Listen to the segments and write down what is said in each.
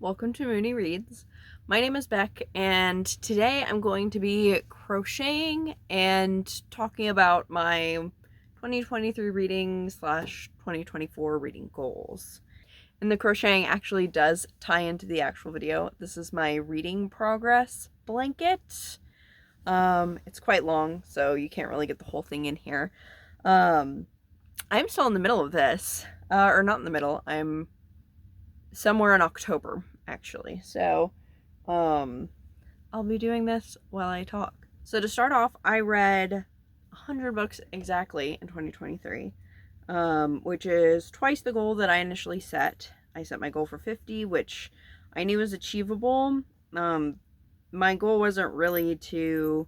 welcome to Mooney Reads. My name is Beck, and today I'm going to be crocheting and talking about my 2023 reading / 2024 reading goals. And the crocheting actually does tie into the actual video. This is my reading progress blanket. It's quite long, so you can't really get the whole thing in here. I'm still in the middle of this, or not in the middle. I'm somewhere in October, actually. So, I'll be doing this while I talk. So to start off, I read 100 books exactly in 2023, which is twice the goal that I initially set. I set my goal for 50, which I knew was achievable. My goal wasn't really to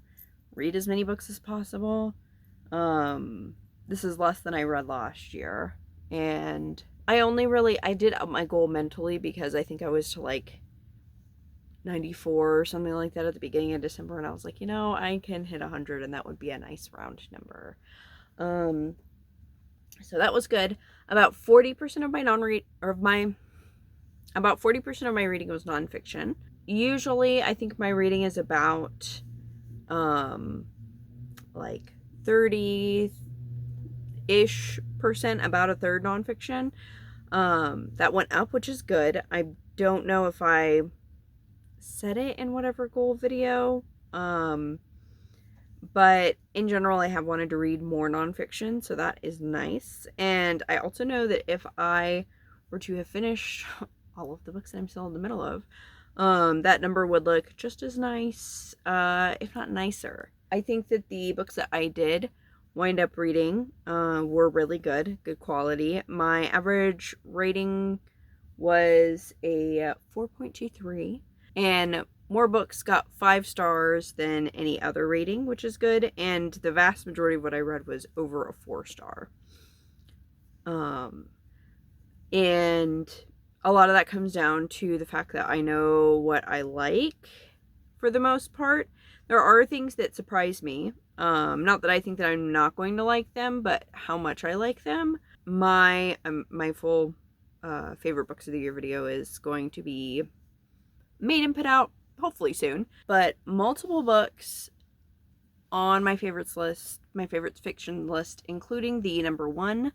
read as many books as possible. This is less than I read last year, and I did up my goal mentally because I think I was to like 94 or something like that at the beginning of December, and I was like, I can hit 100 and that would be a nice round number. So that was good. About 40% of my about 40% of my reading was nonfiction. Usually I think my reading is about like 30-ish percent, about a third nonfiction. That went up, which is good. I don't know if I said it in whatever goal video, but in general I have wanted to read more nonfiction, so that is nice. And I also know that if I were to have finished all of the books that I'm still in the middle of, that number would look just as nice, if not nicer. I think that the books that I did wind up reading were really good quality. My average rating was a 4.23, and more books got 5 stars than any other rating, which is good, and the vast majority of what I read was over a 4-star. And a lot of that comes down to the fact that I know what I like for the most part. There are things that surprise me. Not that I think that I'm not going to like them, but how much I like them. My full favorite books of the year video is going to be made and put out hopefully soon. But multiple books on my favorites list, my favorites fiction list, including the number 1,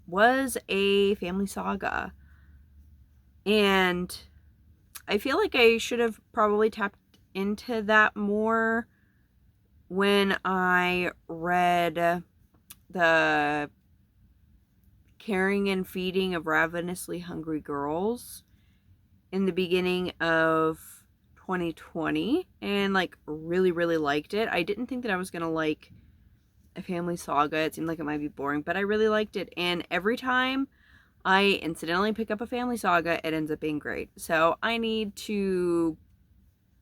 was a family saga. And I feel like I should have probably tapped into that more when I read the Caring and Feeding of Ravenously Hungry Girls in the beginning of 2020, and like really liked it. I didn't think that I was gonna like a family saga. It seemed like it might be boring, but I really liked it, and every time I incidentally pick up a family saga, it ends up being great. So I need to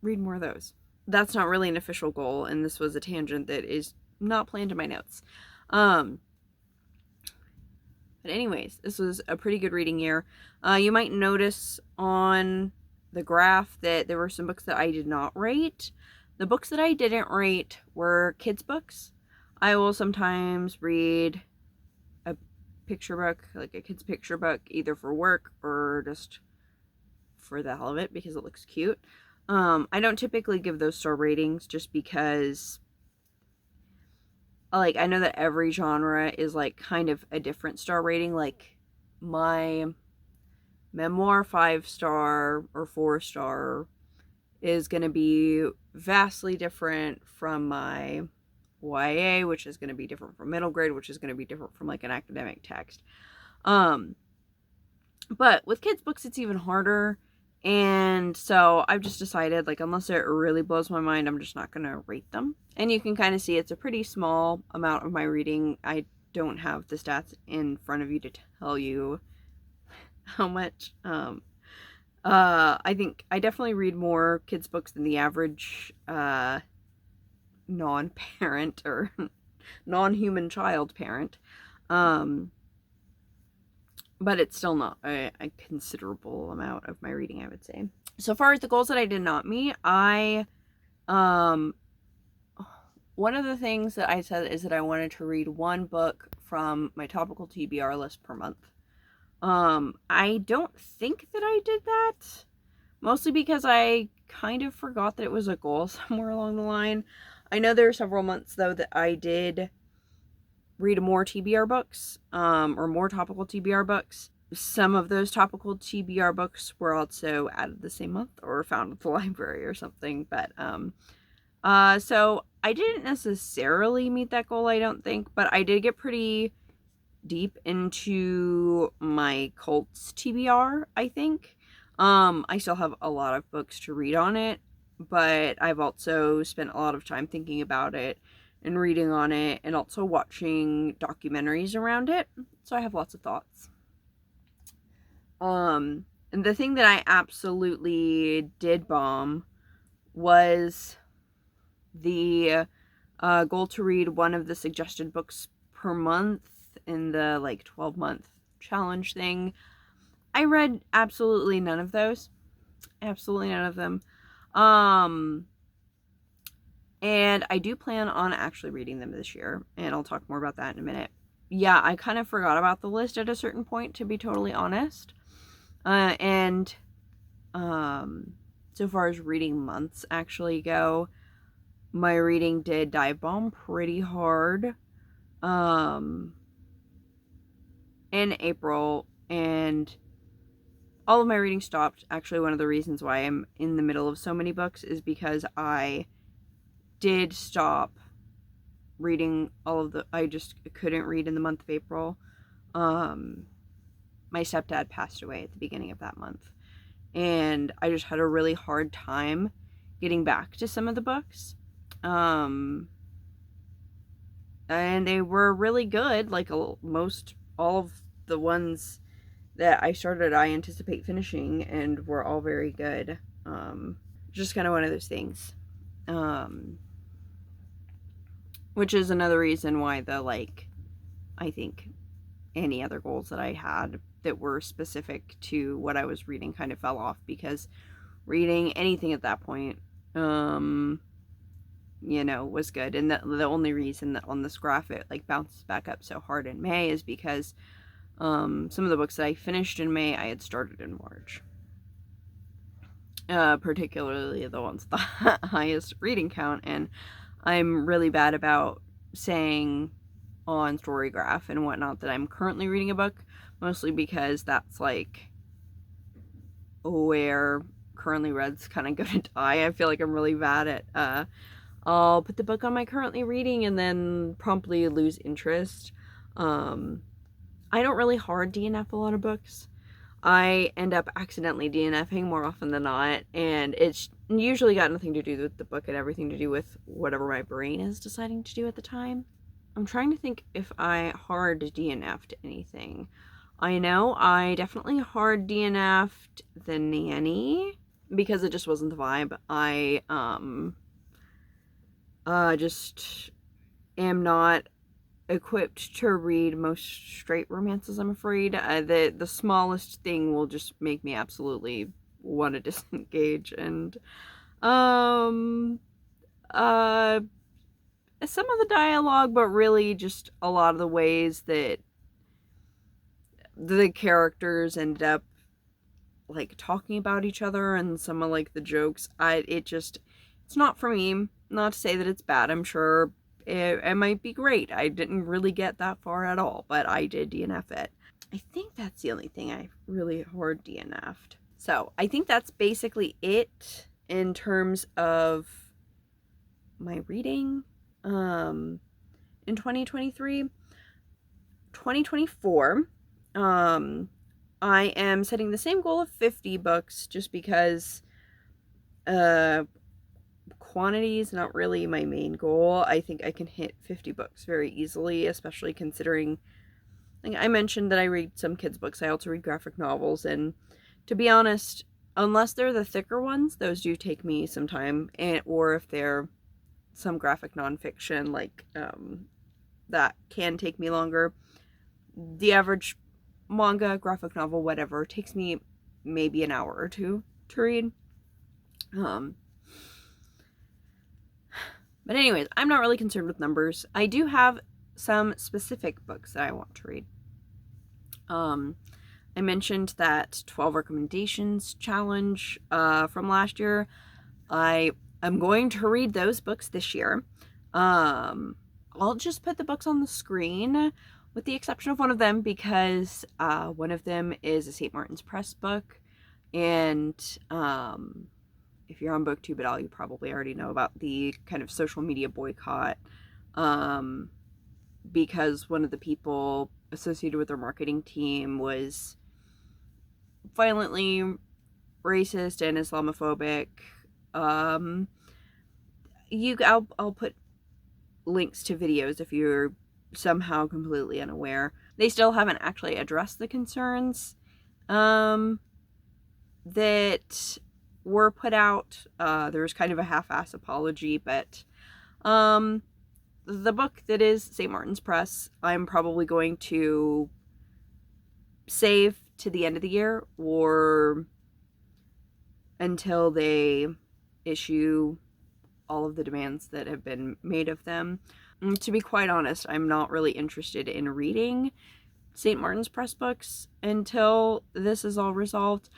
read more of those. That's not really an official goal, and this was a tangent that is not planned in my notes. But anyways, this was a pretty good reading year. You might notice on the graph that there were some books that I did not rate. The books that I didn't rate were kids' books. I will sometimes read a picture book, like a kid's picture book, either for work or just for the hell of it because it looks cute. I don't typically give those star ratings just because, like, I know that every genre is like kind of a different star rating. Like my memoir 5-star or 4-star is going to be vastly different from my YA, which is going to be different from middle grade, which is going to be different from like an academic text. But with kids books, it's even harder. And so I've just decided, like, unless it really blows my mind, I'm just not going to rate them. And you can kind of see it's a pretty small amount of my reading. I don't have the stats in front of you to tell you how much. I think I definitely read more kids books than the average non-parent or non-human child parent. But it's still not a considerable amount of my reading, I would say. So far as the goals that I did not meet, one of the things that I said is that I wanted to read one book from my topical TBR list per month. I don't think that I did that, mostly because I kind of forgot that it was a goal somewhere along the line. I know there are several months, though, that I did read more TBR books, or more topical TBR books. Some of those topical TBR books were also added the same month or found at the library or something, but, so I didn't necessarily meet that goal, I don't think, but I did get pretty deep into my cults TBR, I think. I still have a lot of books to read on it, but I've also spent a lot of time thinking about it and reading on it and also watching documentaries around it. So I have lots of thoughts. And the thing that I absolutely did bomb was the goal to read one of the suggested books per month in the like 12-month challenge thing. I read absolutely none of those. Absolutely none of them. And I do plan on actually reading them this year, and I'll talk more about that in a minute. Yeah, I kind of forgot about the list at a certain point, to be totally honest. And so far as reading months actually go, my reading did dive bomb pretty hard in April, and all of my reading stopped. Actually, one of the reasons why I'm in the middle of so many books is because I did stop reading all of the, I just couldn't read in the month of April. My stepdad passed away at the beginning of that month, and I just had a really hard time getting back to some of the books. And they were really good, like most all of the ones that I started I anticipate finishing, and were all very good. Just kind of one of those things. Which is another reason why I think any other goals that I had that were specific to what I was reading kind of fell off, because reading anything at that point, was good. And the only reason that on this graph it like bounces back up so hard in May is because some of the books that I finished in May I had started in March. Particularly the ones with the highest reading count, and I'm really bad about saying on Storygraph and whatnot that I'm currently reading a book, mostly because that's like where currently read's kind of gonna die. I feel like I'm really bad at I'll put the book on my currently reading and then promptly lose interest. I don't really hard DNF a lot of books. I end up accidentally DNFing more often than not, and it's usually got nothing to do with the book and everything to do with whatever my brain is deciding to do at the time. I'm trying to think if I hard DNF'd anything. I know I definitely hard DNF'd The Nanny because it just wasn't the vibe. I just am not equipped to read most straight romances, I'm afraid. The smallest thing will just make me absolutely want to disengage, and some of the dialogue, but really just a lot of the ways that the characters ended up like talking about each other and some of like the jokes, it's not for me. Not to say that it's bad. I'm sure it might be great. I didn't really get that far at all, but I did DNF it. I think that's the only thing I really hard DNF'd. So I think that's basically it in terms of my reading in 2023. 2024, I am setting the same goal of 50 books just because quantity is not really my main goal. I think I can hit 50 books very easily, especially considering, like I mentioned, that I read some kids' books. I also read graphic novels, and to be honest, unless they're the thicker ones, those do take me some time, or if they're some graphic nonfiction, like that can take me longer. The average manga, graphic novel, whatever, takes me maybe an hour or two to read. But anyways, I'm not really concerned with numbers. I do have some specific books that I want to read. I mentioned that 12 recommendations challenge from last year. I am going to read those books this year. I'll just put the books on the screen with the exception of one of them because one of them is a St. Martin's Press book. And if you're on BookTube at all, you probably already know about the kind of social media boycott because one of the people associated with their marketing team was violently racist and Islamophobic. I'll put links to videos if you're somehow completely unaware. They still haven't actually addressed the concerns that were put out. There was kind of a half-ass apology, but the book that is St. Martin's Press, I'm probably going to save to the end of the year or until they issue all of the demands that have been made of them. And to be quite honest, I'm not really interested in reading St. Martin's Press books until this is all resolved.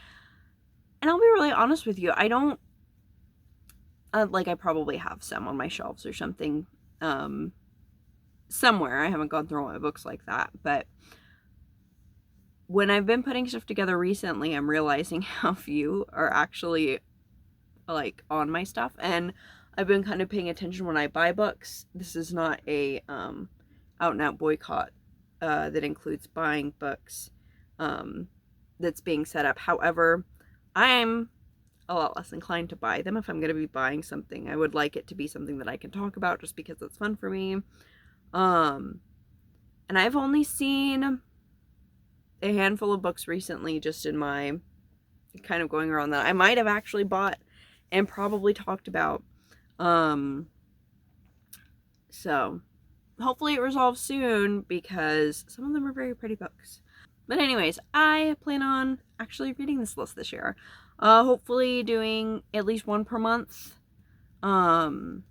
And I'll be really honest with you, I don't, I probably have some on my shelves or something, somewhere. I haven't gone through all my books like that, but when I've been putting stuff together recently, I'm realizing how few are actually, on my stuff, and I've been kind of paying attention when I buy books. This is not a, out-and-out boycott, that includes buying books, that's being set up. However, I'm a lot less inclined to buy them if I'm going to be buying something. I would like it to be something that I can talk about just because it's fun for me. And I've only seen a handful of books recently just in my kind of going around that I might have actually bought and probably talked about. So hopefully it resolves soon because some of them are very pretty books. But anyways, I plan on actually reading this list this year. Hopefully doing at least one per month. I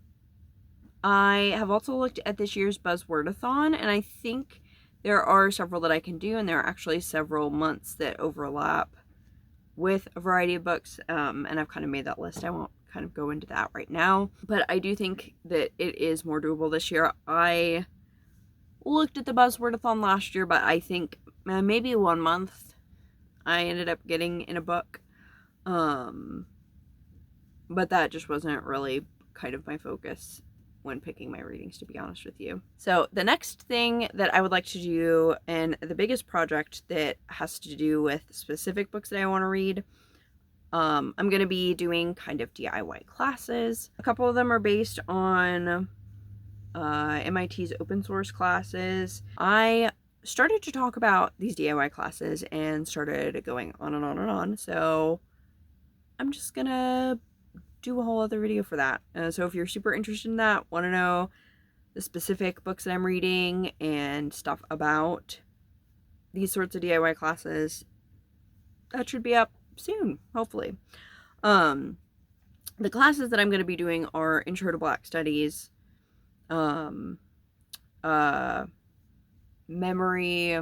have also looked at this year's Buzzwordathon, and I think there are several that I can do, and there are actually several months that overlap with a variety of books, and I've kind of made that list. I won't kind of go into that right now, but I do think that it is more doable this year. I looked at the Buzzwordathon last year, but I think maybe 1 month I ended up getting in a book, but that just wasn't really kind of my focus when picking my readings, to be honest with you. So the next thing that I would like to do, and the biggest project that has to do with specific books that I want to read, I'm going to be doing kind of DIY classes. A couple of them are based on MIT's open source classes. I started to talk about these DIY classes and started going on and on and on, so I'm just gonna do a whole other video for that. So if you're super interested in that, want to know the specific books that I'm reading and stuff about these sorts of DIY classes, that should be up soon, hopefully. The classes that I'm going to be doing are Intro to Black Studies, Memory,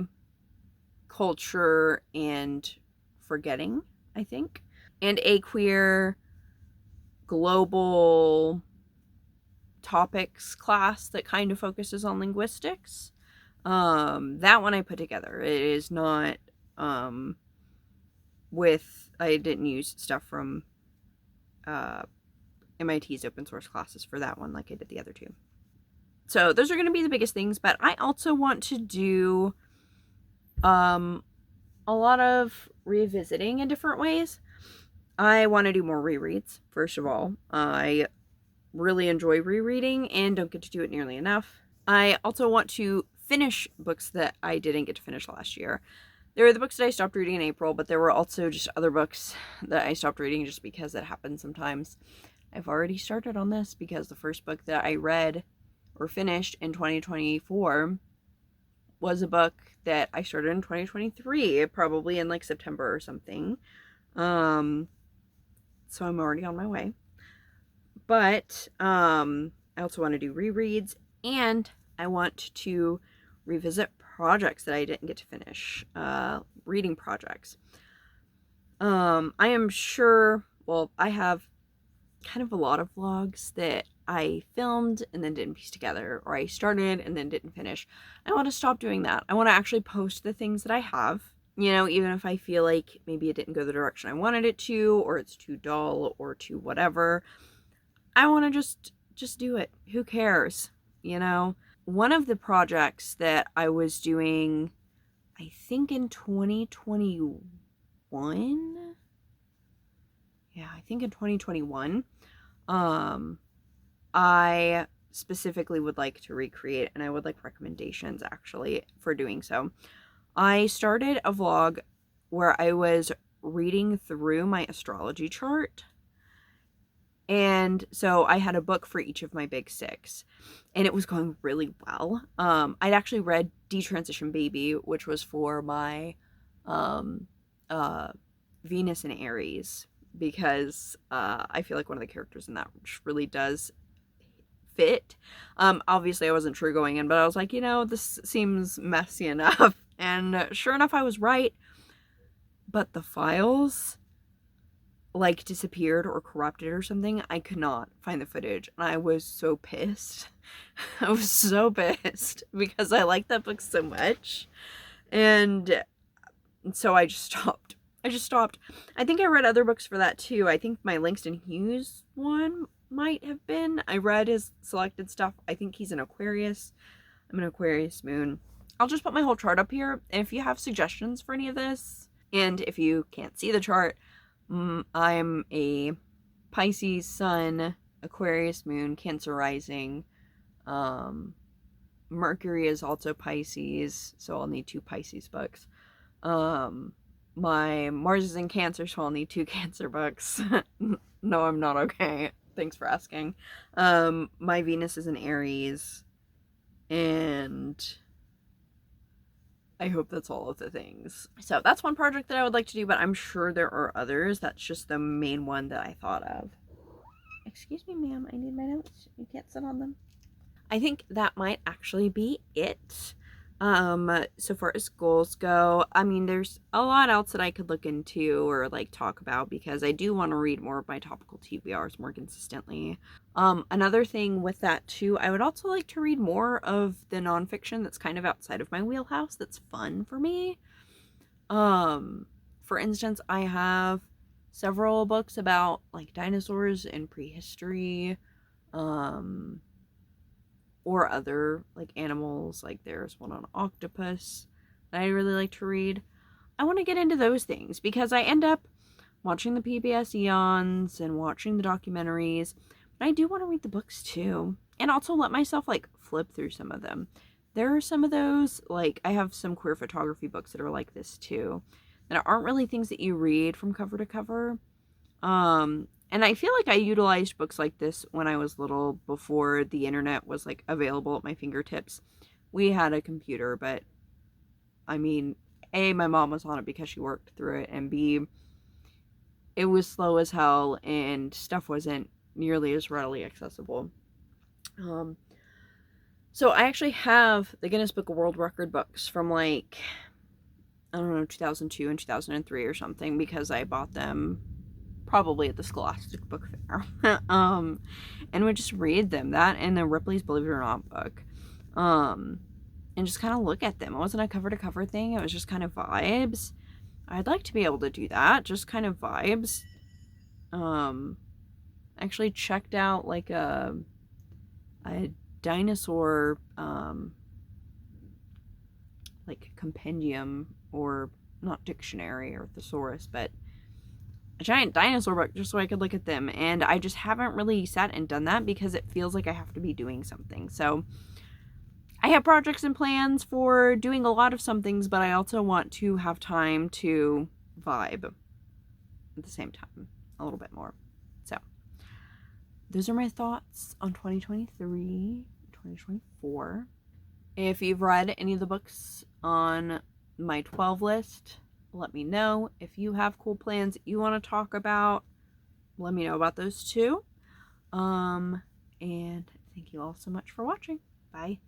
Culture, and Forgetting, I think, and a queer global topics class that kind of focuses on linguistics. That one I put together. It is not I didn't use stuff from MIT's open source classes for that one like I did the other two. So those are going to be the biggest things, but I also want to do a lot of revisiting in different ways. I want to do more rereads, first of all. I really enjoy rereading and don't get to do it nearly enough. I also want to finish books that I didn't get to finish last year. There were the books that I stopped reading in April, but there were also just other books that I stopped reading just because it happens sometimes. I've already started on this because the first book that I read or finished in 2024 was a book that I started in 2023, probably in like September or something. So I'm already on my way. But I also want to do rereads, and I want to revisit projects that I didn't get to finish. reading projects. I am sure, well, I have kind of a lot of vlogs that I filmed and then didn't piece together, or I started and then didn't finish. I want to stop doing that. I want to actually post the things that I have, you know, even if I feel like maybe it didn't go the direction I wanted it to, or it's too dull or too whatever. I want to just do it. Who cares, you know? One of the projects that I was doing, I think in 2021, yeah, I think in 2021, I specifically would like to recreate, and I would like recommendations actually for doing so. I started a vlog where I was reading through my astrology chart. And so I had a book for each of my big six, and it was going really well. I'd actually read Detransition Baby, which was for my Venus and Aries, because I feel like one of the characters in that really does fit. Obviously I wasn't sure going in, but I was like, you know, this seems messy enough. And sure enough, I was right. But the files like disappeared or corrupted or something. I could not find the footage, and I was so pissed. I was so pissed because I liked that book so much. And so I just stopped. I think I read other books for that too. I think my Langston Hughes one might have been. I read his selected stuff. I think he's an Aquarius. I'm an Aquarius moon. I'll just put my whole chart up here, and if you have suggestions for any of this, and if you can't see the chart, I'm a Pisces sun, Aquarius moon, Cancer rising. Mercury is also Pisces, so I'll need 2 Pisces books. My Mars is in Cancer, so I'll need 2 Cancer books. No, I'm not okay. Thanks for asking. My Venus is in Aries, and I hope that's all of the things. So that's one project that I would like to do, but I'm sure there are others. That's just the main one that I thought of. Excuse me, ma'am, I need my notes. You can't sit on them. I think that might actually be it. So far as goals go, I mean, there's a lot else that I could look into or like talk about, because I do want to read more of my topical TBRs more consistently. Another thing with that too, I would also like to read more of the nonfiction that's kind of outside of my wheelhouse that's fun for me. For instance, I have several books about like dinosaurs and prehistory, or other like animals. Like there's one on octopus that I really like to read. I want to get into those things because I end up watching the PBS Eons and watching the documentaries, but I do want to read the books too, and also let myself like flip through some of them. There are some of those, like I have some queer photography books that are like this too, that aren't really things that you read from cover to cover. And I feel like I utilized books like this when I was little, before the internet was like available at my fingertips. We had a computer, but I mean, A, my mom was on it because she worked through it, and B, it was slow as hell and stuff wasn't nearly as readily accessible. So I actually have the Guinness Book of World Record books from like, I don't know, 2002 and 2003 or something, because I bought them probably at the Scholastic Book Fair. And would just read them, that and the Ripley's Believe It or Not book, and just kind of look at them. It wasn't a cover to cover thing, it was just kind of vibes. I'd like to be able to do that, just kind of vibes. Actually checked out like a dinosaur like compendium, or not dictionary or thesaurus, but a giant dinosaur book, just so I could look at them. And I just haven't really sat and done that because it feels like I have to be doing something. So I have projects and plans for doing a lot of some things, but I also want to have time to vibe at the same time a little bit more. So those are my thoughts on 2023, 2024. If you've read any of the books on my 12 list, let me know. If you have cool plans that you want to talk about, let me know about those too. And thank you all so much for watching. Bye.